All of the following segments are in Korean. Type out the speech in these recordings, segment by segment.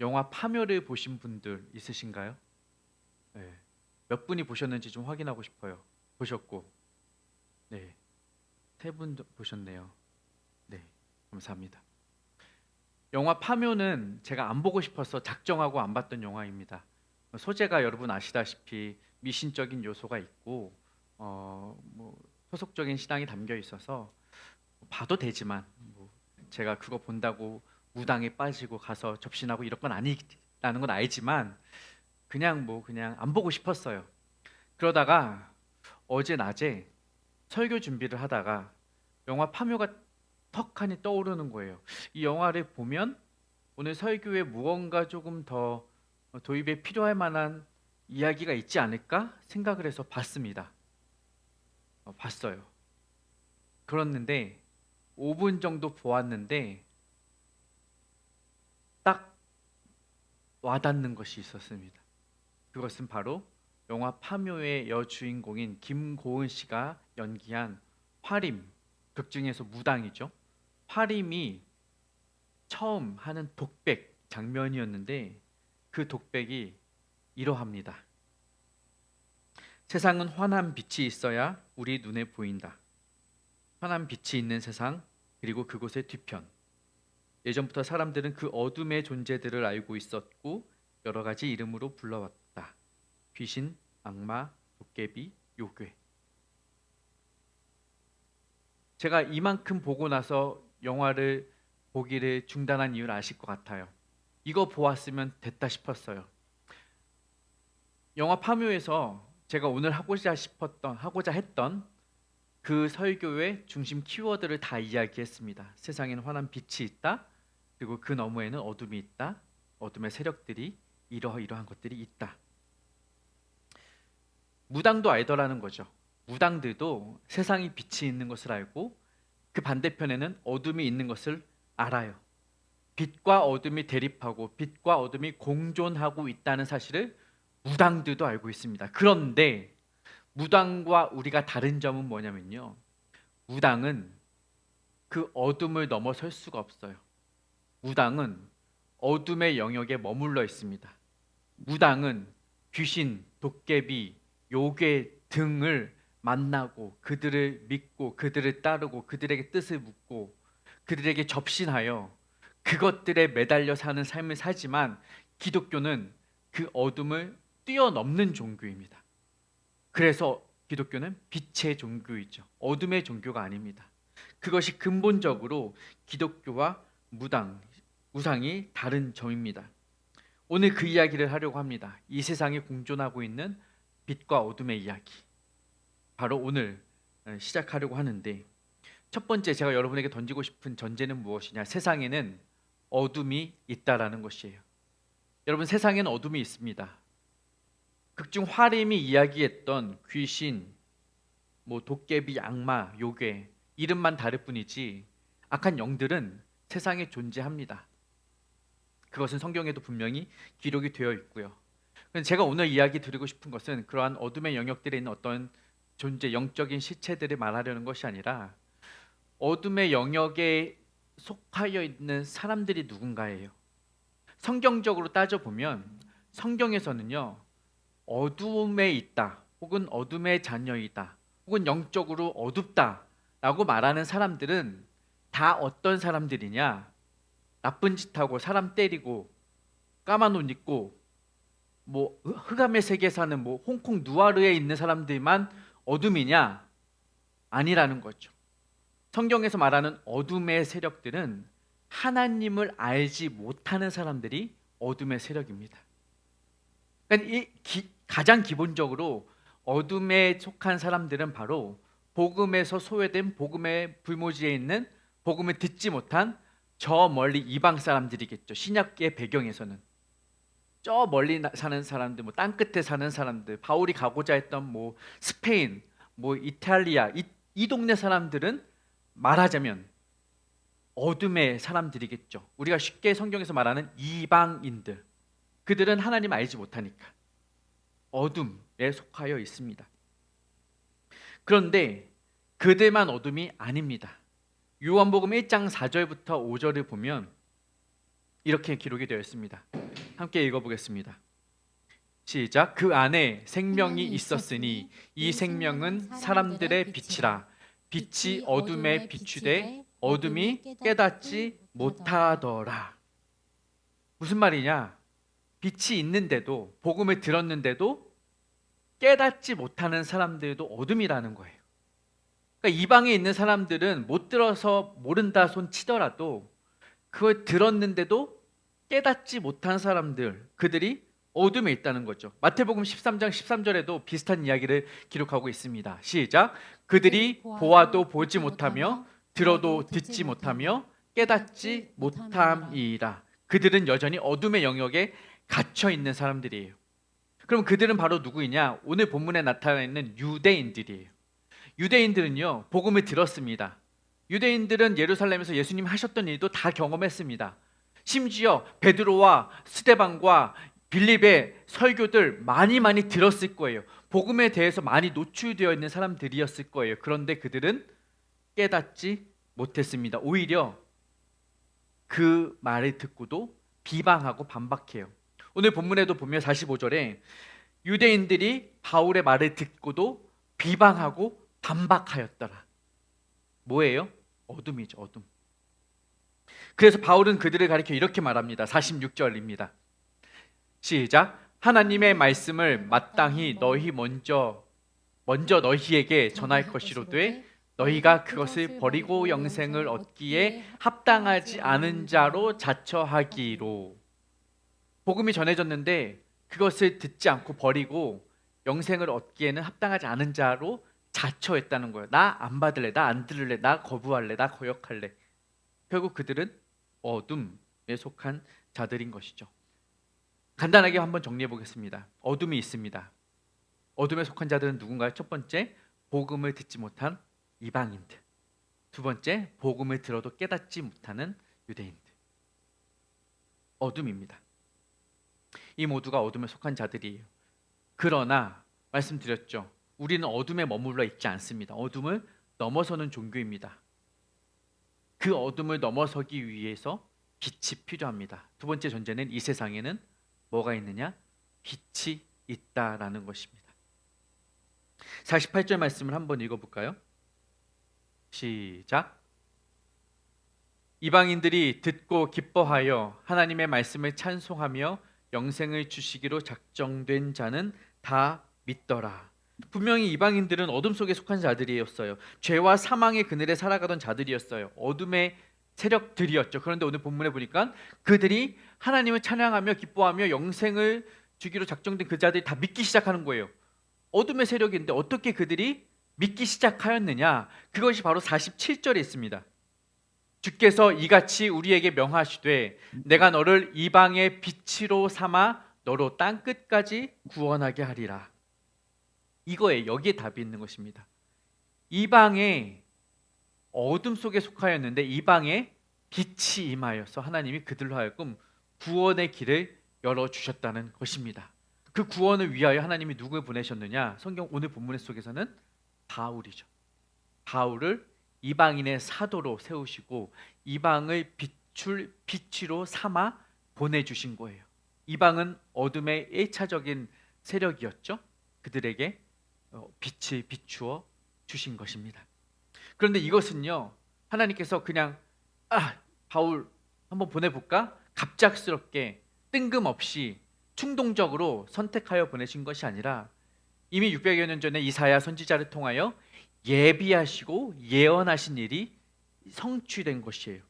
영화 파묘를 보신 분들 있으신가요? 네. 몇 분이 보셨는지 좀 확인하고 싶어요. 보셨고, 네, 세 분 보셨네요. 네, 감사합니다. 영화 파묘는 제가 안 보고 싶어서 작정하고 안 봤던 영화입니다. 소재가 여러분 아시다시피 미신적인 요소가 있고, 뭐 소속적인 신앙이 담겨 있어서 봐도 되지만, 제가 그거 본다고 무당에 빠지고 가서 접신하고 이런 건 아니라는 건 알지만, 그냥 안 보고 싶었어요. 그러다가 어제 낮에 설교 준비를 하다가 영화 파묘가 턱하니 떠오르는 거예요. 이 영화를 보면 오늘 설교에 무언가 조금 더 도입에 필요할 만한 이야기가 있지 않을까 생각을 해서 봤습니다. 봤어요. 그랬는데 5분 정도 보았는데 딱 와닿는 것이 있었습니다. 그것은 바로 영화 파묘의 여주인공인 김고은 씨가 연기한 화림, 극중에서 무당이죠. 화림이 처음 하는 독백 장면이었는데 그 독백이 이러합니다. 세상은 환한 빛이 있어야 우리 눈에 보인다. 환한 빛이 있는 세상, 그리고 그곳의 뒤편. 예전부터 사람들은 그 어둠의 존재들을 알고 있었고 여러 가지 이름으로 불러왔다. 귀신, 악마, 도깨비, 요괴. 제가 이만큼 보고 나서 영화를 보기를 중단한 이유를 아실 것 같아요. 이거 보았으면 됐다 싶었어요. 영화 파묘에서 제가 오늘 하고자 했던 그 설교의 중심 키워드를 다 이야기했습니다. 세상에는 환한 빛이 있다. 그리고 그 너머에는 어둠이 있다. 어둠의 세력들이 이러이러한 것들이 있다. 무당도 알더라는 거죠. 무당들도 세상이 빛이 있는 것을 알고 그 반대편에는 어둠이 있는 것을 알아요. 빛과 어둠이 대립하고 빛과 어둠이 공존하고 있다는 사실을 무당들도 알고 있습니다. 그런데 무당과 우리가 다른 점은 뭐냐면요. 무당은 그 어둠을 넘어설 수가 없어요. 무당은 어둠의 영역에 머물러 있습니다. 무당은 귀신, 도깨비, 요괴 등을 만나고 그들을 믿고 그들을 따르고 그들에게 뜻을 묻고 그들에게 접신하여 그것들에 매달려 사는 삶을 살지만 기독교는 그 어둠을 뛰어넘는 종교입니다. 그래서 기독교는 빛의 종교이죠. 어둠의 종교가 아닙니다. 그것이 근본적으로 기독교와 우상이 다른 점입니다. 오늘 그 이야기를 하려고 합니다. 이 세상에 공존하고 있는 빛과 어둠의 이야기. 바로 오늘 시작하려고 하는데 첫 번째 제가 여러분에게 던지고 싶은 전제는 무엇이냐? 세상에는 어둠이 있다라는 것이에요. 여러분 세상에는 어둠이 있습니다. 극중 화림이 이야기했던 귀신, 도깨비, 악마, 요괴 이름만 다를 뿐이지 악한 영들은 세상에 존재합니다. 그것은 성경에도 분명히 기록이 되어 있고요. 제가 오늘 이야기 드리고 싶은 것은 그러한 어둠의 영역들에 있는 어떤 존재, 영적인 실체들을 말하려는 것이 아니라 어둠의 영역에 속하여 있는 사람들이 누군가예요. 성경적으로 따져보면 성경에서는요. 어둠에 있다 혹은 어둠의 자녀이다 혹은 영적으로 어둡다라고 말하는 사람들은 다 어떤 사람들이냐? 나쁜 짓하고 사람 때리고 까만 옷 입고 흑암의 세계에 사는 홍콩 누아르에 있는 사람들만 어둠이냐? 아니라는 거죠. 성경에서 말하는 어둠의 세력들은 하나님을 알지 못하는 사람들이 어둠의 세력입니다. 그러니까 가장 기본적으로 어둠에 속한 사람들은 바로 복음에서 소외된 복음의 불모지에 있는 복음을 듣지 못한 저 멀리 이방 사람들이겠죠. 신약의 배경에서는 저 멀리 사는 사람들, 땅 끝에 사는 사람들, 바울이 가고자 했던 스페인, 이탈리아 이 동네 사람들은 말하자면 어둠의 사람들이겠죠. 우리가 쉽게 성경에서 말하는 이방인들, 그들은 하나님 알지 못하니까 어둠에 속하여 있습니다. 그런데 그들만 어둠이 아닙니다. 요한복음 1장 4절부터 5절을 보면 이렇게 기록이 되어 있습니다. 함께 읽어보겠습니다. 시작. 그 안에 생명이 있었으니 이 생명은 사람들의 빛이라. 빛이 어둠에 비추되 어둠이 깨닫지 못하더라. 무슨 말이냐? 빛이 있는데도, 복음을 들었는데도 깨닫지 못하는 사람들도 어둠이라는 거예요. 그러니까 이방에 있는 사람들은 못 들어서 모른다 손 치더라도 그걸 들었는데도 깨닫지 못한 사람들, 그들이 어둠에 있다는 거죠. 마태복음 13장 13절에도 비슷한 이야기를 기록하고 있습니다. 시작. 그들이 보아도 보지 못하며 들어도 듣지 못하며 깨닫지 못함이라. 그들은 여전히 어둠의 영역에 갇혀 있는 사람들이에요. 그럼 그들은 바로 누구이냐? 오늘 본문에 나타나 있는 유대인들이에요. 유대인들은요, 복음을 들었습니다. 유대인들은 예루살렘에서 예수님 하셨던 일도 다 경험했습니다. 심지어 베드로와 스데반과 빌립의 설교들 많이 들었을 거예요. 복음에 대해서 많이 노출되어 있는 사람들이었을 거예요. 그런데 그들은 깨닫지 못했습니다. 오히려 그 말을 듣고도 비방하고 반박해요. 오늘 본문에도 보면 45절에 유대인들이 바울의 말을 듣고도 비방하고 반박하였더라. 뭐예요? 어둠이죠, 어둠. 그래서 바울은 그들을 가리켜 이렇게 말합니다. 46절입니다. 시작. 하나님의 말씀을 마땅히 너희 먼저 너희에게 전할 것이로되 너희가 그것을 버리고 영생을 얻기에 합당하지 않은 자로 자처하기로. 복음이 전해졌는데 그것을 듣지 않고 버리고 영생을 얻기에는 합당하지 않은 자로 자처했다는 거예요. 나 안 받을래, 나 안 들을래, 나 거부할래, 나 거역할래. 결국 그들은 어둠에 속한 자들인 것이죠. 간단하게 한번 정리해 보겠습니다. 어둠이 있습니다. 어둠에 속한 자들은 누군가요? 첫 번째, 복음을 듣지 못한 이방인들. 두 번째, 복음을 들어도 깨닫지 못하는 유대인들. 어둠입니다. 이 모두가 어둠에 속한 자들이에요. 그러나 말씀드렸죠. 우리는 어둠에 머물러 있지 않습니다. 어둠을 넘어서는 종교입니다. 그 어둠을 넘어서기 위해서 빛이 필요합니다. 두 번째 전제는 이 세상에는 뭐가 있느냐? 빛이 있다라는 것입니다. 48절 말씀을 한번 읽어볼까요? 시작. 이방인들이 듣고 기뻐하여 하나님의 말씀을 찬송하며 영생을 주시기로 작정된 자는 다 믿더라. 분명히 이방인들은 어둠 속에 속한 자들이었어요. 죄와 사망의 그늘에 살아가던 자들이었어요. 어둠의 세력들이었죠. 그런데 오늘 본문에 보니까 그들이 하나님을 찬양하며 기뻐하며 영생을 주기로 작정된 그 자들이 다 믿기 시작하는 거예요. 어둠의 세력인데 어떻게 그들이 믿기 시작하였느냐? 그것이 바로 47절에 있습니다. 주께서 이같이 우리에게 명하시되 내가 너를 이방의 빛으로 삼아 너로 땅 끝까지 구원하게 하리라. 이거에 여기에 답이 있는 것입니다. 이방의 어둠 속에 속하였는데 이방에 빛이 임하여서 하나님이 그들로 하여금 구원의 길을 열어주셨다는 것입니다. 그 구원을 위하여 하나님이 누구를 보내셨느냐? 성경 오늘 본문 속에서는 바울이죠. 바울을 이방인의 사도로 세우시고 이방을 빛으로 삼아 보내주신 거예요. 이방은 어둠의 1차적인 세력이었죠. 그들에게 빛을 비추어 주신 것입니다. 그런데 이것은요, 하나님께서 그냥 바울 한번 보내볼까? 갑작스럽게 뜬금없이 충동적으로 선택하여 보내신 것이 아니라 이미 600여 년 전에 이사야 선지자를 통하여 예비하시고 예언하신 일이 성취된 것이에요.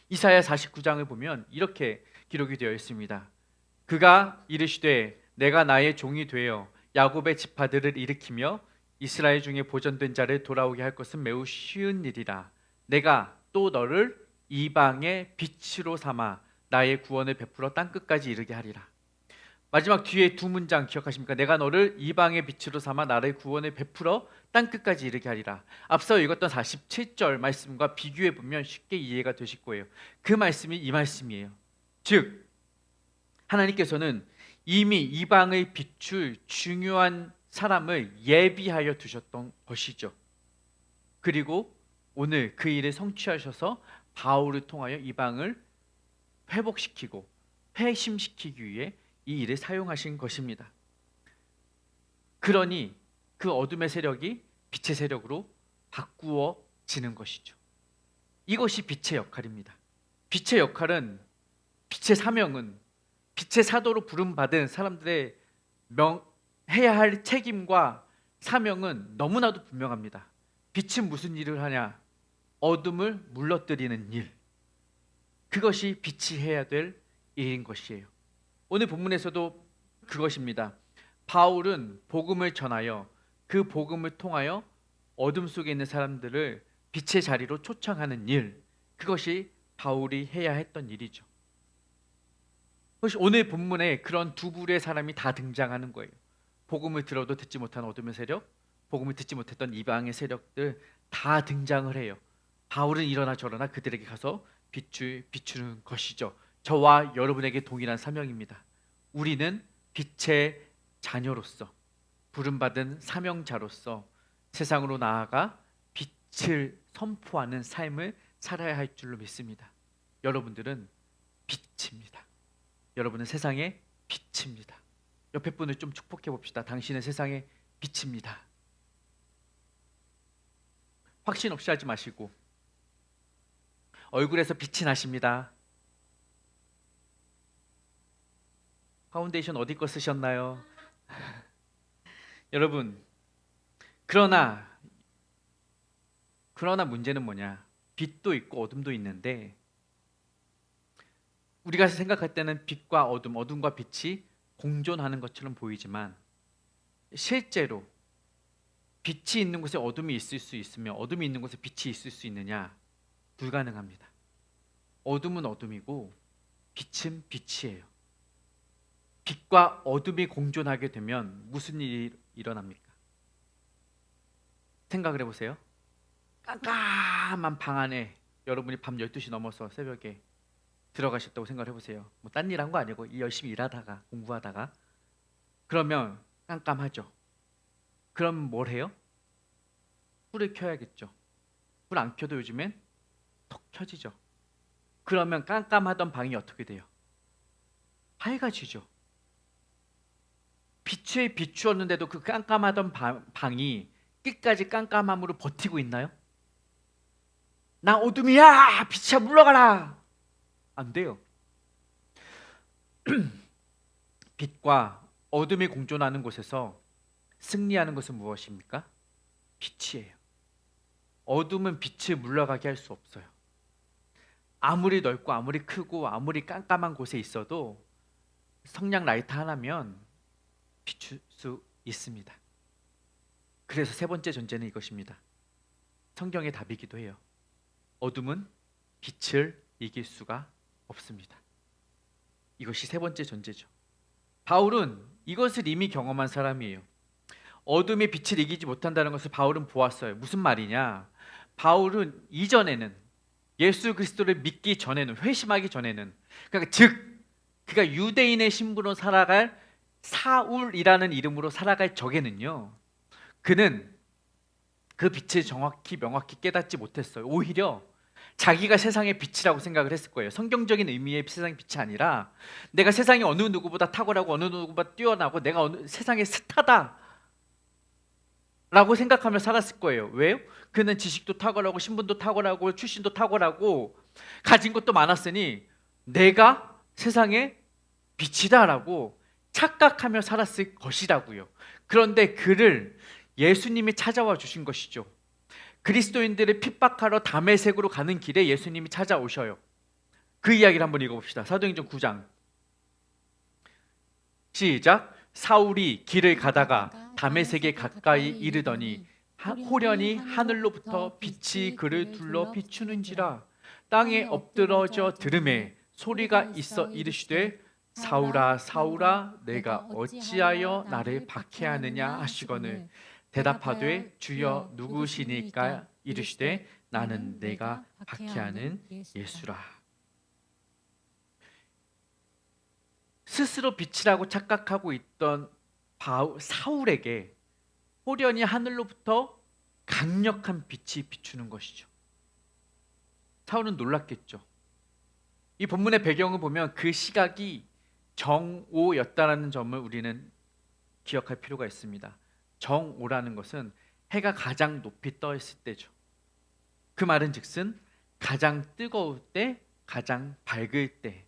이사야 49장을 보면 이렇게 기록이 되어 있습니다. 그가 이르시되 내가 나의 종이 되어 야곱의 지파들을 일으키며 이스라엘 중에 보존된 자를 돌아오게 할 것은 매우 쉬운 일이라. 내가 또 너를 이방의 빛으로 삼아 나의 구원을 베풀어 땅끝까지 이르게 하리라. 마지막 뒤에 두 문장 기억하십니까? 내가 너를 이방의 빛으로 삼아 나의 구원을 베풀어 땅끝까지 이르게 하리라. 앞서 읽었던 47절 말씀과 비교해 보면 쉽게 이해가 되실 거예요. 그 말씀이 이 말씀이에요. 즉 하나님께서는 이미 이방을 비출 중요한 사람을 예비하여 두셨던 것이죠. 그리고 오늘 그 일을 성취하셔서 바울을 통하여 이방을 회복시키고 회심시키기 위해 이 일을 사용하신 것입니다. 그러니 그 어둠의 세력이 빛의 세력으로 바꾸어지는 것이죠. 이것이 빛의 역할입니다. 빛의 역할은, 빛의 사명은, 빛의 사도로 부름받은 사람들의 해야 할 책임과 사명은 너무나도 분명합니다. 빛은 무슨 일을 하냐? 어둠을 물러뜨리는 일. 그것이 빛이 해야 될 일인 것이에요. 오늘 본문에서도 그것입니다. 바울은 복음을 전하여 그 복음을 통하여 어둠 속에 있는 사람들을 빛의 자리로 초청하는 일, 그것이 바울이 해야 했던 일이죠. 그것이 오늘 본문에 그런 두 부류의 사람이 다 등장하는 거예요. 복음을 들어도 듣지 못한 어둠의 세력, 복음을 듣지 못했던 이방의 세력들 다 등장을 해요. 바울은 이러나 저러나 그들에게 가서 비추는 것이죠. 저와 여러분에게 동일한 사명입니다. 우리는 빛의 자녀로서, 부름받은 사명자로서 세상으로 나아가 빛을 선포하는 삶을 살아야 할 줄로 믿습니다. 여러분들은 빛입니다. 여러분은 세상의 빛입니다. 옆에 분을 좀 축복해 봅시다. 당신은 세상의 빛입니다. 확신 없이 하지 마시고, 얼굴에서 빛이 나십니다. 파운데이션 어디 거 쓰셨나요? 여러분, 그러나 문제는 뭐냐? 빛도 있고 어둠도 있는데, 우리가 생각할 때는 빛과 어둠, 어둠과 빛이 공존하는 것처럼 보이지만 실제로 빛이 있는 곳에 어둠이 있을 수 있으며 어둠이 있는 곳에 빛이 있을 수 있느냐? 불가능합니다. 어둠은 어둠이고 빛은 빛이에요. 빛과 어둠이 공존하게 되면 무슨 일이 일어납니까? 생각을 해보세요. 깜깜한 방 안에 여러분이 밤 12시 넘어서 새벽에 들어가셨다고 생각을 해보세요. 뭐 딴 일 한 거 아니고 열심히 일하다가 공부하다가, 그러면 깜깜하죠. 그럼 뭘 해요? 불을 켜야겠죠. 불 안 켜도 요즘엔 톡 켜지죠. 그러면 깜깜하던 방이 어떻게 돼요? 밝아지죠. 빛에 비추었는데도 그 깜깜하던 방이 끝까지 깜깜함으로 버티고 있나요? 나 어둠이야! 빛이야 물러가라! 안 돼요. 빛과 어둠이 공존하는 곳에서 승리하는 것은 무엇입니까? 빛이에요. 어둠은 빛을 물러가게 할 수 없어요. 아무리 넓고 아무리 크고 아무리 깜깜한 곳에 있어도 성냥 라이터 하나면 비출 수 있습니다. 그래서 세 번째 존재는 이것입니다. 성경의 답이기도 해요. 어둠은 빛을 이길 수가 없습니다. 이것이 세 번째 존재죠. 바울은 이것을 이미 경험한 사람이에요. 어둠이 빛을 이기지 못한다는 것을 바울은 보았어요. 무슨 말이냐? 바울은 이전에는, 예수 그리스도를 믿기 전에는, 회심하기 전에는, 그러니까 즉 그가 유대인의 신분으로 살아갈 사울이라는 이름으로 살아갈 적에는요, 그는 그 빛을 정확히 명확히 깨닫지 못했어요. 오히려 자기가 세상의 빛이라고 생각을 했을 거예요. 성경적인 의미의 세상의 빛이 아니라 내가 세상에 어느 누구보다 탁월하고 어느 누구보다 뛰어나고 내가 세상의 스타다 라고 생각하며 살았을 거예요. 왜요? 그는 지식도 탁월하고 신분도 탁월하고 출신도 탁월하고 가진 것도 많았으니 내가 세상의 빛이다 라고 착각하며 살았을 것이라고요. 그런데 그를 예수님이 찾아와 주신 것이죠. 그리스도인들을 핍박하러 다메섹으로 가는 길에 예수님이 찾아오셔요. 그 이야기를 한번 읽어봅시다. 사도행전 9장 시작. 사울이 길을 가다가 다메섹에 가까이 이르더니 호련히 하늘로부터 빛이 그를 둘러 비추는지라. 땅에 엎드러져 들음에 소리가 있어 이르시되 사울아 사울아 내가 어찌하여 나를 박해하느냐 하시거늘 대답하되 주여 누구시니까 이르시되 나는 내가 박해하는 예수라. 스스로 빛이라고 착각하고 있던 사울에게 호련히 하늘로부터 강력한 빛이 비추는 것이죠. 사울은 놀랐겠죠. 이 본문의 배경을 보면 그 시각이 정오였다라는 점을 우리는 기억할 필요가 있습니다. 정오라는 것은 해가 가장 높이 떠 있을 때죠. 그 말은 즉슨 가장 뜨거울 때, 가장 밝을 때,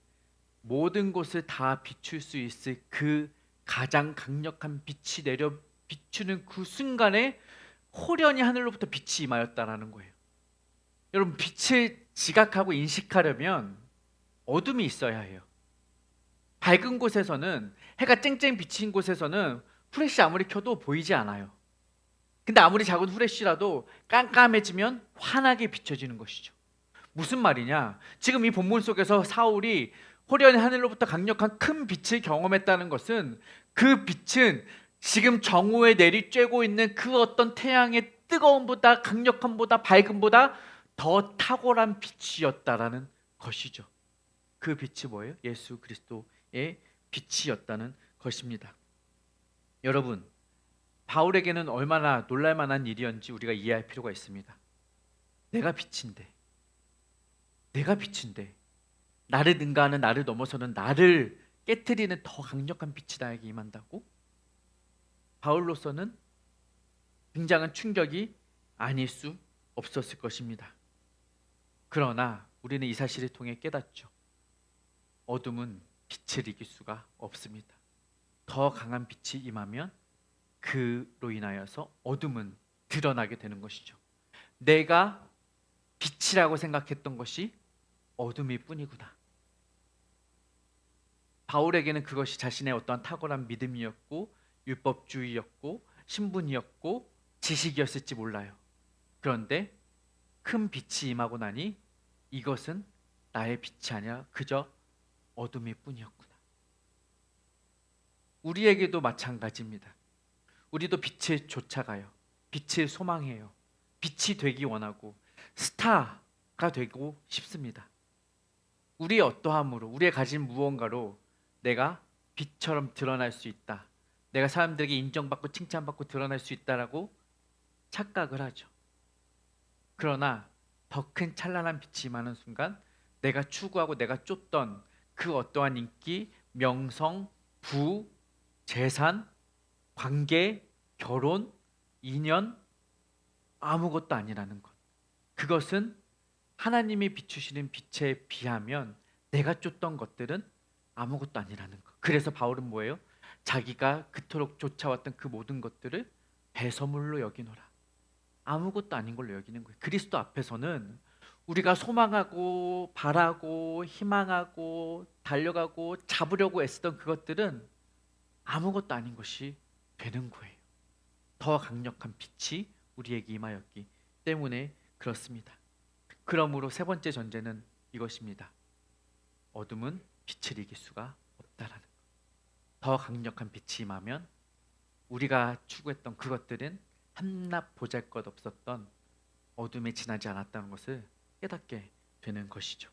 모든 곳을 다 비출 수 있을 그 가장 강력한 빛이 내려 비추는 그 순간에 호련히 하늘로부터 빛이 임하였다라는 거예요. 여러분, 빛을 지각하고 인식하려면 어둠이 있어야 해요. 밝은 곳에서는, 해가 쨍쨍 비친 곳에서는 후레쉬 아무리 켜도 보이지 않아요. 근데 아무리 작은 후레쉬라도 깜깜해지면 환하게 비춰지는 것이죠. 무슨 말이냐? 지금 이 본문 속에서 사울이 호련히 하늘로부터 강력한 큰 빛을 경험했다는 것은, 그 빛은 지금 정오에 내리쬐고 있는 그 어떤 태양의 뜨거움보다, 강력함보다, 밝음보다 더 탁월한 빛이었다라는 것이죠. 그 빛이 뭐예요? 예수 그리스도의 빛이었다는 것입니다. 여러분, 바울에게는 얼마나 놀랄만한 일이었는지 우리가 이해할 필요가 있습니다. 내가 빛인데 나를 능가하는, 나를 넘어서는, 나를 깨트리는 더 강력한 빛이 나에게 임한다고? 바울로서는 굉장한 충격이 아닐 수 없었을 것입니다. 그러나 우리는 이 사실을 통해 깨닫죠. 어둠은 빛을 이길 수가 없습니다. 더 강한 빛이 임하면 그로 인하여서 어둠은 드러나게 되는 것이죠. 내가 빛이라고 생각했던 것이 어둠일 뿐이구나. 바울에게는 그것이 자신의 어떠한 탁월한 믿음이었고, 율법주의였고, 신분이었고, 지식이었을지 몰라요. 그런데 큰 빛이 임하고 나니 이것은 나의 빛이 아니라 그저 어둠일 뿐이었구나. 우리에게도 마찬가지입니다. 우리도 빛을 쫓아가요. 빛을 소망해요. 빛이 되기 원하고 스타가 되고 싶습니다. 우리의 어떠함으로, 우리의 가진 무언가로 내가 빛처럼 드러날 수 있다, 내가 사람들에게 인정받고 칭찬받고 드러날 수 있다라고 착각을 하죠. 그러나 더 큰 찬란한 빛이 임하는 순간 내가 추구하고 내가 쫓던 그 어떠한 인기, 명성, 부, 재산, 관계, 결혼, 인연, 아무것도 아니라는 것. 그것은 하나님이 비추시는 빛에 비하면 내가 쫓던 것들은 아무것도 아니라는 것. 그래서 바울은 뭐예요? 자기가 그토록 쫓아왔던 그 모든 것들을 배설물로 여기노라. 아무것도 아닌 걸로 여기는 거예요. 그리스도 앞에서는 우리가 소망하고 바라고 희망하고 달려가고 잡으려고 애쓰던 그것들은 아무것도 아닌 것이 되는 거예요. 더 강력한 빛이 우리에게 임하였기 때문에 그렇습니다. 그러므로 세 번째 전제는 이것입니다. 어둠은 빛을 이길 수가 없다라는 것. 더 강력한 빛이 임하면 우리가 추구했던 그것들은 한낱 보잘것없었던 어둠에 지나지 않았다는 것을 깨닫게 되는 것이죠.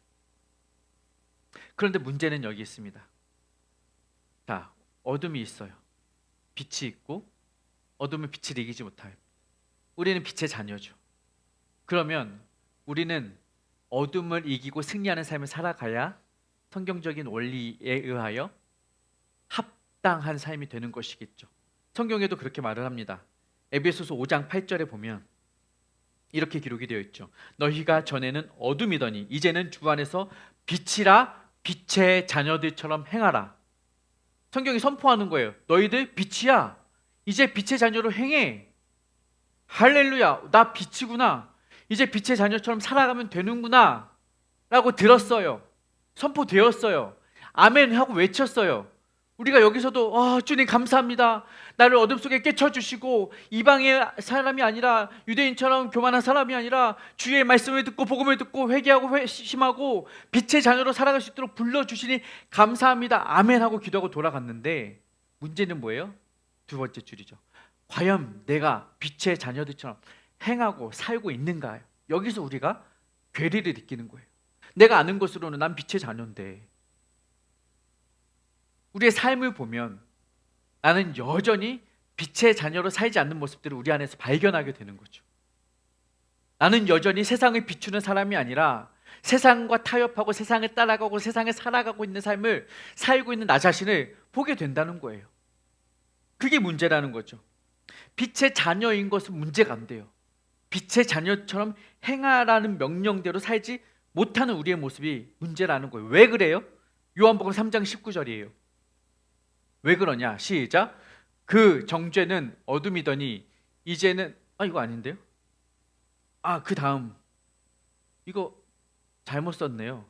그런데 문제는 여기 있습니다. 자, 어둠이 있어요. 빛이 있고 어둠은 빛을 이기지 못해요. 우리는 빛의 자녀죠. 그러면 우리는 어둠을 이기고 승리하는 삶을 살아가야 성경적인 원리에 의하여 합당한 삶이 되는 것이겠죠. 성경에도 그렇게 말을 합니다. 에베소서 5장 8절에 보면 이렇게 기록이 되어 있죠. 너희가 전에는 어둠이더니 이제는 주 안에서 빛이라, 빛의 자녀들처럼 행하라. 성경이 선포하는 거예요. 너희들 빛이야. 이제 빛의 자녀로 행해. 할렐루야, 나 빛이구나. 이제 빛의 자녀처럼 살아가면 되는구나 라고 들었어요. 선포되었어요. 아멘 하고 외쳤어요. 우리가 여기서도 주님 감사합니다. 나를 어둠 속에 깨쳐주시고 이방의 사람이 아니라 유대인처럼 교만한 사람이 아니라 주의 말씀을 듣고 복음을 듣고 회개하고 회심하고 빛의 자녀로 살아갈 수 있도록 불러주시니 감사합니다. 아멘 하고 기도하고 돌아갔는데 문제는 뭐예요? 두 번째 줄이죠. 과연 내가 빛의 자녀들처럼 행하고 살고 있는가? 여기서 우리가 괴리를 느끼는 거예요. 내가 아는 것으로는 난 빛의 자녀인데 우리의 삶을 보면 나는 여전히 빛의 자녀로 살지 않는 모습들을 우리 안에서 발견하게 되는 거죠. 나는 여전히 세상을 비추는 사람이 아니라 세상과 타협하고 세상을 따라가고 세상을 살아가고 있는 삶을 살고 있는 나 자신을 보게 된다는 거예요. 그게 문제라는 거죠. 빛의 자녀인 것은 문제가 안 돼요. 빛의 자녀처럼 행하라는 명령대로 살지 못하는 우리의 모습이 문제라는 거예요. 왜 그래요? 요한복음 3장 19절이에요. 왜 그러냐? 시작. 그 정죄는 어둠이더니 이제는 이거 아닌데요? 그 다음 이거 잘못 썼네요.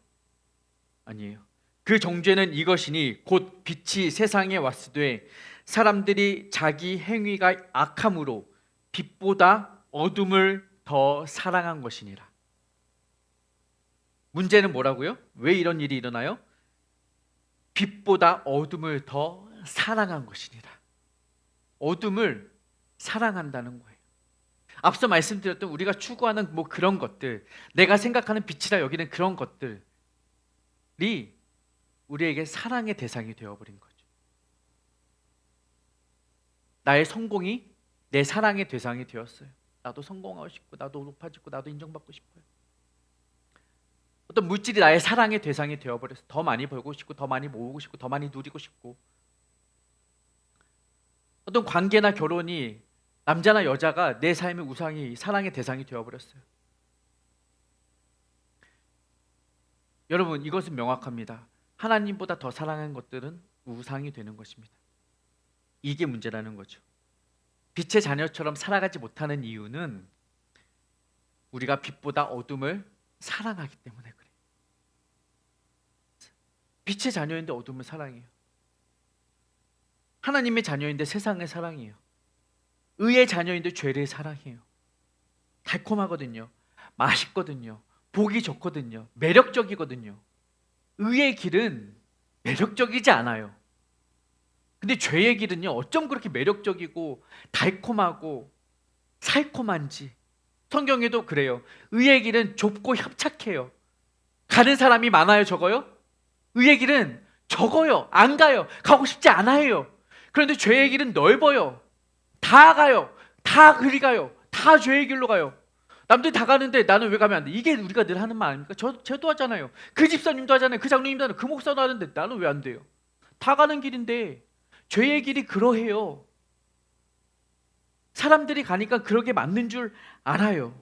아니에요. 그 정죄는 이것이니 곧 빛이 세상에 왔으되 사람들이 자기 행위가 악함으로 빛보다 어둠을 더 사랑한 것이니라. 문제는 뭐라고요? 왜 이런 일이 일어나요? 빛보다 어둠을 더 사랑한 것이니라. 어둠을 사랑한다는 거예요. 앞서 말씀드렸던 우리가 추구하는 그런 것들, 내가 생각하는 빛이라 여기는 그런 것들이 우리에게 사랑의 대상이 되어버린 거죠. 나의 성공이 내 사랑의 대상이 되었어요. 나도 성공하고 싶고 나도 높아지고 나도 인정받고 싶어요. 어떤 물질이 나의 사랑의 대상이 되어버려서 더 많이 벌고 싶고 더 많이 모으고 싶고 더 많이 누리고 싶고, 어떤 관계나 결혼이 남자나 여자가 내 삶의 우상이 사랑의 대상이 되어버렸어요. 여러분, 이것은 명확합니다. 하나님보다 더 사랑하는 것들은 우상이 되는 것입니다. 이게 문제라는 거죠. 빛의 자녀처럼 살아가지 못하는 이유는 우리가 빛보다 어둠을 사랑하기 때문에 그래요. 빛의 자녀인데 어둠을 사랑해요. 하나님의 자녀인데 세상을 사랑해요. 의의 자녀인데 죄를 사랑해요. 달콤하거든요. 맛있거든요. 보기 좋거든요. 매력적이거든요. 의의 길은 매력적이지 않아요. 근데 죄의 길은요, 어쩜 그렇게 매력적이고 달콤하고 살콤한지. 성경에도 그래요. 의의 길은 좁고 협착해요. 가는 사람이 많아요, 적어요? 의의 길은 적어요. 안 가요. 가고 싶지 않아요. 그런데 죄의 길은 넓어요. 다 가요. 다 그리 가요. 다 죄의 길로 가요. 남들이 다 가는데 나는 왜 가면 안 돼? 이게 우리가 늘 하는 말 아닙니까? 저도 하잖아요. 그 집사님도 하잖아요. 그 장로님도 하잖아요. 그 목사도 하는데 나는 왜 안 돼요? 다 가는 길인데 죄의 길이 그러해요. 사람들이 가니까 그러게 맞는 줄 알아요.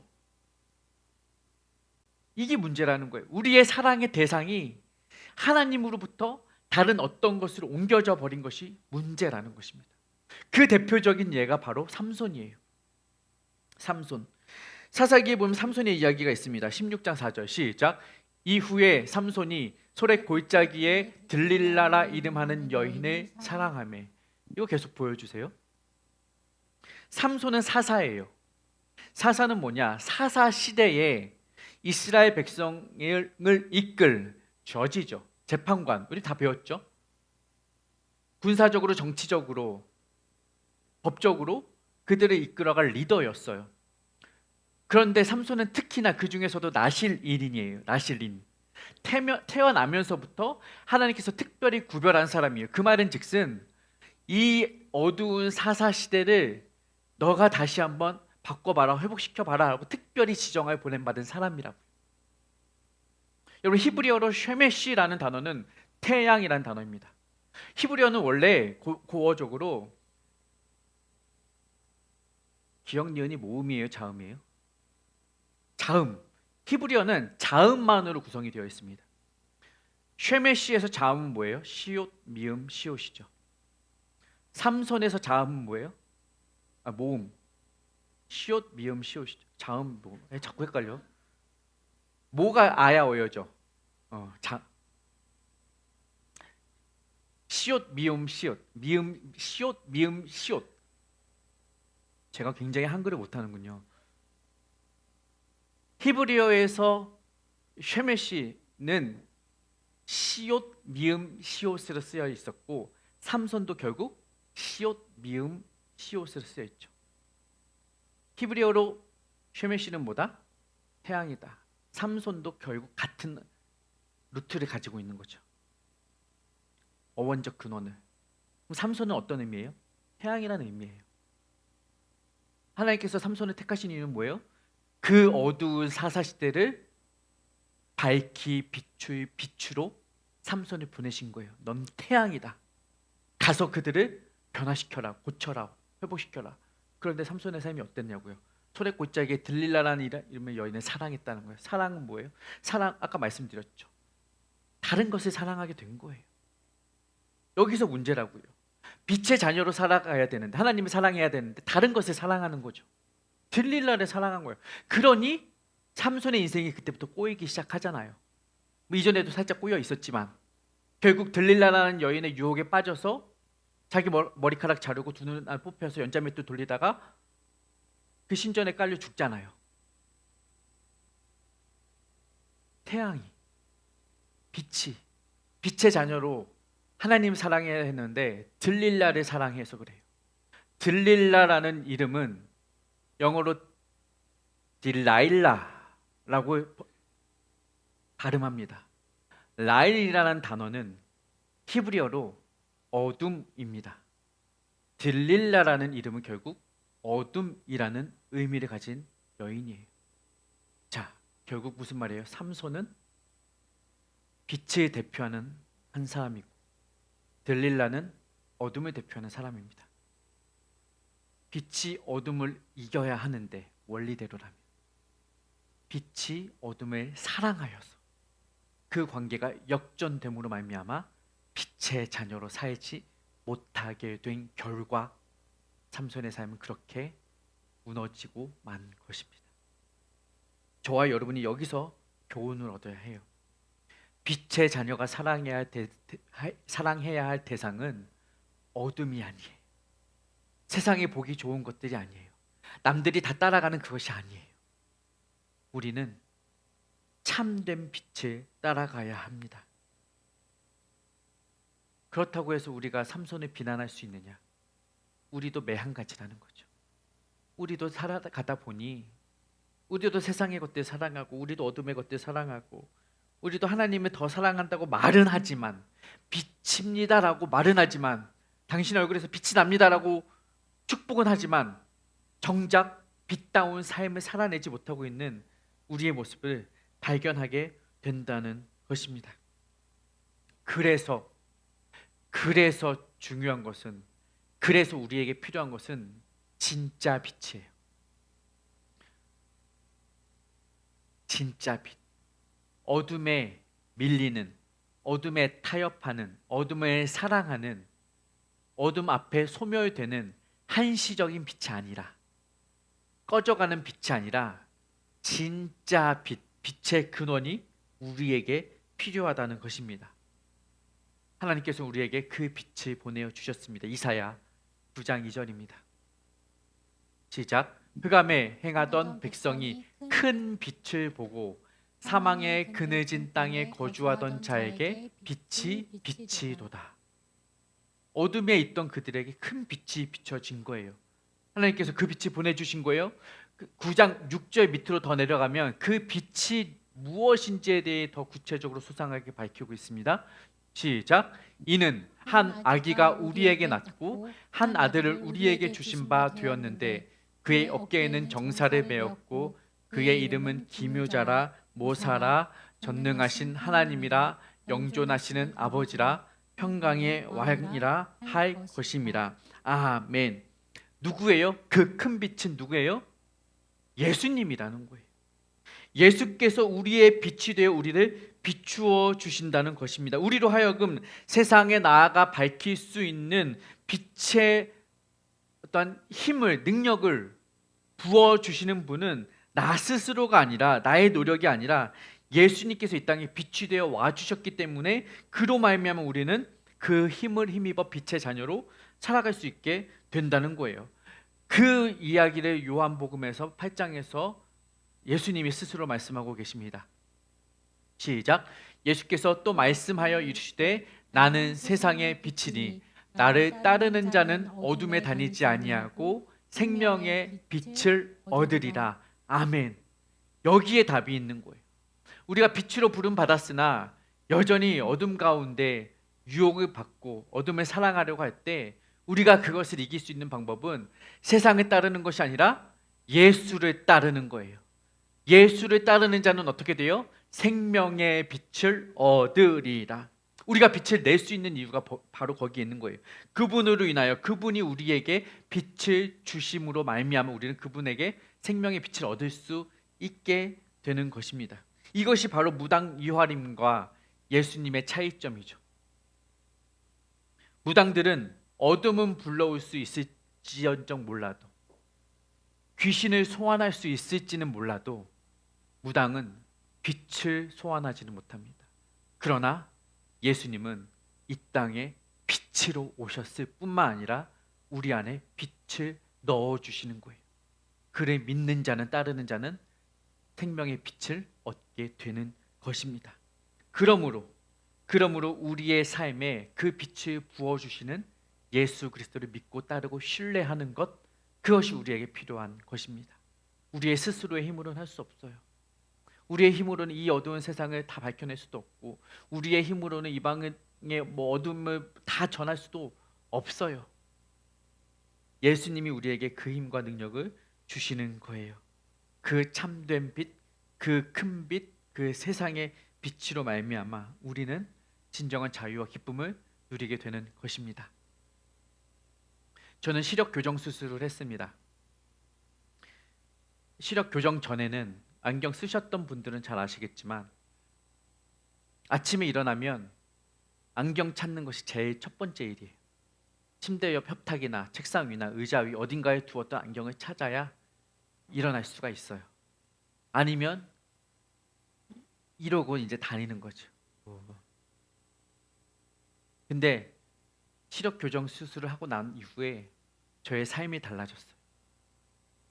이게 문제라는 거예요. 우리의 사랑의 대상이 하나님으로부터 다른 어떤 것으로 옮겨져 버린 것이 문제라는 것입니다. 그 대표적인 예가 바로 삼손이에요. 삼손. 사사기에 보면 삼손의 이야기가 있습니다. 16장 4절 시작. 이후에 삼손이 소렛 골짜기에 들릴라라 이름하는 여인을 사랑하며. 이거 계속 보여주세요. 삼손은 사사예요. 사사는 뭐냐? 사사 시대에 이스라엘 백성을 이끌 저지죠. 재판관. 우리 다 배웠죠? 군사적으로, 정치적으로, 법적으로 그들을 이끌어갈 리더였어요. 그런데 삼손은 특히나 그 중에서도 나실인이에요. 나실인. 태어나면서부터 하나님께서 특별히 구별한 사람이에요. 그 말은 즉슨 이 어두운 사사 시대를 너가 다시 한번 바꿔봐라, 회복시켜봐라 하고 특별히 지정을 보냄받은 사람이라고. 여러분, 히브리어로 쉐메시라는 단어는 태양이라는 단어입니다. 히브리어는 원래 고어적으로 기역, 니은이 모음이에요, 자음이에요? 자음. 히브리어는 자음만으로 구성이 되어 있습니다. 쉐메시에서 자음은 뭐예요? 시옷, 미음, 시옷이죠. 삼손에서 자음은 뭐예요? 모음. 시옷, 미음, 시옷이죠. 자음, 모음. 자꾸 헷갈려. 모가 아야 어여죠. 시옷, 미음, 시옷. 미음, 시옷, 미음, 시옷. 제가 굉장히 한글을 못하는군요. 히브리어에서 쉐메시는 시옷, 미음, 시옷으로 쓰여 있었고 삼손도 결국 시옷, 미음, 시옷으로 쓰여 있죠. 히브리어로 쉐메시는 뭐다? 태양이다. 삼손도 결국 같은 루트를 가지고 있는 거죠. 어원적 근원을. 그럼 삼손은 어떤 의미예요? 태양이라는 의미예요. 하나님께서 삼손을 택하신 이유는 뭐예요? 그 어두운 사사시대를 밝히 비추의 빛으로 삼손을 보내신 거예요. 넌 태양이다. 가서 그들을 변화시켜라, 고쳐라, 회복시켜라. 그런데 삼손의 삶이 어땠냐고요? 소래꽃자기에 들릴라라는 이름의 여인을 사랑했다는 거예요. 사랑은 뭐예요? 사랑, 아까 말씀드렸죠. 다른 것을 사랑하게 된 거예요. 여기서 문제라고요. 빛의 자녀로 살아가야 되는데, 하나님을 사랑해야 되는데 다른 것을 사랑하는 거죠. 들릴라를 사랑한 거예요. 그러니 삼손의 인생이 그때부터 꼬이기 시작하잖아요. 뭐 이전에도 살짝 꼬여 있었지만 결국 들릴라라는 여인의 유혹에 빠져서 자기 머리카락 자르고 두 눈 뽑혀서 연자맷돌 돌리다가 그 신전에 깔려 죽잖아요. 태양이, 빛이, 빛의 자녀로 하나님 사랑해야 했는데 들릴라를 사랑해서 그래요. 들릴라라는 이름은 영어로 딜라일라라고 발음합니다. 라일이라는 단어는 히브리어로 어둠입니다. 들릴라라는 이름은 결국 어둠이라는 의미를 가진 여인이에요. 자, 결국 무슨 말이에요? 삼손은 빛을 대표하는 한 사람이고 들릴라는 어둠을 대표하는 사람입니다. 빛이 어둠을 이겨야 하는데 원리대로라면 빛이 어둠을 사랑하여서 그 관계가 역전됨으로 말미암아 빛의 자녀로 살지 못하게 된 결과 삼손의 삶은 그렇게 무너지고 만 것입니다. 저와 여러분이 여기서 교훈을 얻어야 해요. 빛의 자녀가 사랑해야 할 대상은 어둠이 아니에요. 세상에 보기 좋은 것들이 아니에요. 남들이 다 따라가는 그것이 아니에요. 우리는 참된 빛을 따라가야 합니다. 그렇다고 해서 우리가 삼손을 비난할 수 있느냐? 우리도 매한가지라는 거죠. 우리도 살아가다 보니 우리도 세상의 것들 사랑하고 우리도 어둠의 것들 사랑하고 우리도 하나님을 더 사랑한다고 말은 하지만 빛입니다라고 말은 하지만 당신 얼굴에서 빛이 납니다라고 축복은 하지만 정작 빛다운 삶을 살아내지 못하고 있는 우리의 모습을 발견하게 된다는 것입니다. 그래서 중요한 것은 그래서 우리에게 필요한 것은 진짜 빛이에요. 진짜 빛. 어둠에 밀리는, 어둠에 타협하는, 어둠을 사랑하는, 어둠 앞에 소멸되는 한시적인 빛이 아니라 꺼져가는 빛이 아니라 진짜 빛, 빛의 근원이 우리에게 필요하다는 것입니다. 하나님께서 우리에게 그 빛을 보내어 주셨습니다. 이사야 9장 2절입니다. 시작. 흑암에 행하던 백성이 큰 빛을 보고 사망의 그늘진 땅에 거주하던 자에게 빛이도다. 어둠에 있던 그들에게 큰 빛이 비춰진 거예요. 하나님께서 그 빛을 보내주신 거예요. 9장 6절 밑으로 더 내려가면 그 빛이 무엇인지에 대해 더 구체적으로 소상하게 밝히고 있습니다. 시작. 이는 한 아기가 우리에게 낳고 한 아들을 우리에게 주신 바 되었는데 그의 어깨에는 정사를 메었고 그의 이름은 기묘자라 모사라 전능하신 하나님이라 영존하시는 아버지라 평강의 왕이라 할 것임이라. 아멘. 누구예요? 그 큰 빛은 누구예요? 예수님이라는 거예요. 예수께서 우리의 빛이 되어 우리를 비추어 주신다는 것입니다. 우리로 하여금 세상에 나아가 밝힐 수 있는 빛의 어떤 힘을, 능력을 부어 주시는 분은 나 스스로가 아니라 나의 노력이 아니라 예수님께서 이 땅에 빛이 되어 와 주셨기 때문에 그로 말미암아 우리는 그 힘을 힘입어 빛의 자녀로 살아갈 수 있게 된다는 거예요. 그 이야기를 요한복음에서 8장에서 예수님이 스스로 말씀하고 계십니다. 시작. 예수께서 또 말씀하여 이르시되 나는 세상의 빛이니 나를 따르는 자는 어둠에 다니지 아니하고 생명의 빛을 얻으리라. 아멘. 여기에 답이 있는 거예요. 우리가 빛으로 부름 받았으나 여전히 어둠 가운데 유혹을 받고 어둠을 사랑하려고 할 때 우리가 그것을 이길 수 있는 방법은 세상을 따르는 것이 아니라 예수를 따르는 거예요. 예수를 따르는 자는 어떻게 돼요? 생명의 빛을 얻으리라. 우리가 빛을 낼 수 있는 이유가 바로 거기에 있는 거예요. 그분으로 인하여 그분이 우리에게 빛을 주심으로 말미암아 우리는 그분에게 생명의 빛을 얻을 수 있게 되는 것입니다. 이것이 바로 무당 유화림과 예수님의 차이점이죠. 무당들은 어둠은 불러올 수 있을지언정 몰라도, 귀신을 소환할 수 있을지는 몰라도 무당은 빛을 소환하지는 못합니다. 그러나 예수님은 이 땅에 빛으로 오셨을 뿐만 아니라 우리 안에 빛을 넣어주시는 거예요. 그를 믿는 자는, 따르는 자는 생명의 빛을 얻게 되는 것입니다. 그러므로 우리의 삶에 그 빛을 부어주시는 예수 그리스도를 믿고 따르고 신뢰하는 것, 그것이 우리에게 필요한 것입니다. 우리의 스스로의 힘으로는 할 수 없어요. 우리의 힘으로는 이 어두운 세상을 다 밝혀낼 수도 없고, 우리의 힘으로는 이 방의 어둠을 다 전할 수도 없어요. 예수님이 우리에게 그 힘과 능력을 주시는 거예요. 그 참된 빛, 그 큰 빛, 그 세상의 빛으로 말미암아 우리는 진정한 자유와 기쁨을 누리게 되는 것입니다. 저는 시력 교정 수술을 했습니다. 시력 교정 전에는, 안경 쓰셨던 분들은 잘 아시겠지만, 아침에 일어나면 안경 찾는 것이 제일 첫 번째 일이에요. 침대 옆 협탁이나 책상 위나 의자 위 어딘가에 두었던 안경을 찾아야 일어날 수가 있어요. 아니면 이러고 이제 다니는 거죠. 근데 시력 교정 수술을 하고 난 이후에 저의 삶이 달라졌어요.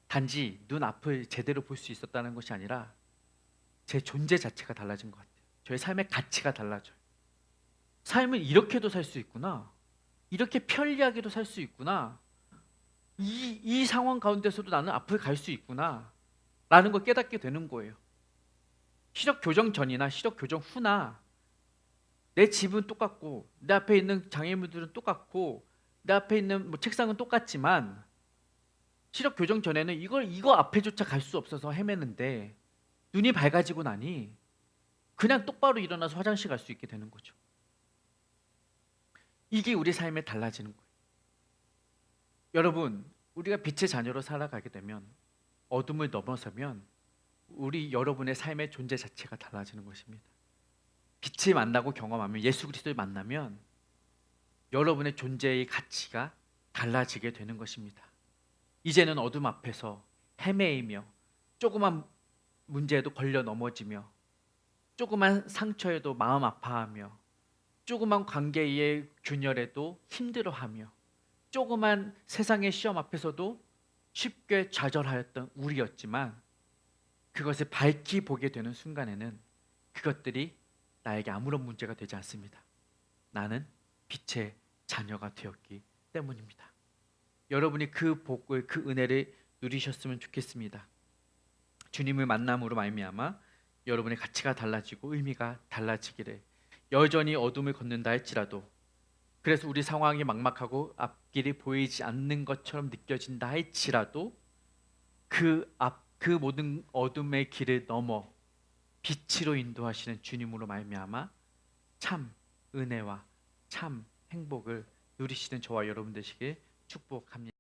단지 눈 앞을 제대로 볼 수 있었다는 것이 아니라 제 존재 자체가 달라진 것 같아요. 저의 삶의 가치가 달라져요. 삶을 이렇게도 살 수 있구나. 이렇게 편리하게도 살 수 있구나. 이 상황 가운데서도 나는 앞을 갈 수 있구나. 라는 걸 깨닫게 되는 거예요. 시력 교정 전이나 시력 교정 후나 내 집은 똑같고, 내 앞에 있는 장애물들은 똑같고, 내 앞에 있는 책상은 똑같지만, 시력 교정 전에는 이거 앞에조차 갈 수 없어서 헤매는데, 눈이 밝아지고 나니 그냥 똑바로 일어나서 화장실 갈 수 있게 되는 거죠. 이게 우리 삶에 달라지는 거예요. 여러분, 우리가 빛의 자녀로 살아가게 되면, 어둠을 넘어서면 여러분의 삶의 존재 자체가 달라지는 것입니다. 빛을 만나고 경험하면, 예수 그리스도를 만나면 여러분의 존재의 가치가 달라지게 되는 것입니다. 이제는 어둠 앞에서 헤매이며, 조그만 문제에도 걸려 넘어지며, 조그만 상처에도 마음 아파하며, 조그만 관계의 균열에도 힘들어하며, 조그만 세상의 시험 앞에서도 쉽게 좌절하였던 우리였지만, 그것을 밝히 보게 되는 순간에는 그것들이 나에게 아무런 문제가 되지 않습니다. 나는 빛의 자녀가 되었기 때문입니다. 여러분이 그 복을, 그 은혜를 누리셨으면 좋겠습니다. 주님을 만남으로 말미암아 여러분의 가치가 달라지고 의미가 달라지기를. 여전히 어둠을 걷는다 할지라도, 그래서 우리 상황이 막막하고 앞길이 보이지 않는 것처럼 느껴진다 할지라도, 그 모든 어둠의 길을 넘어 빛으로 인도하시는 주님으로 말미암아 참 은혜와 참 행복을 누리시는 저와 여러분 되시길 축복합니다.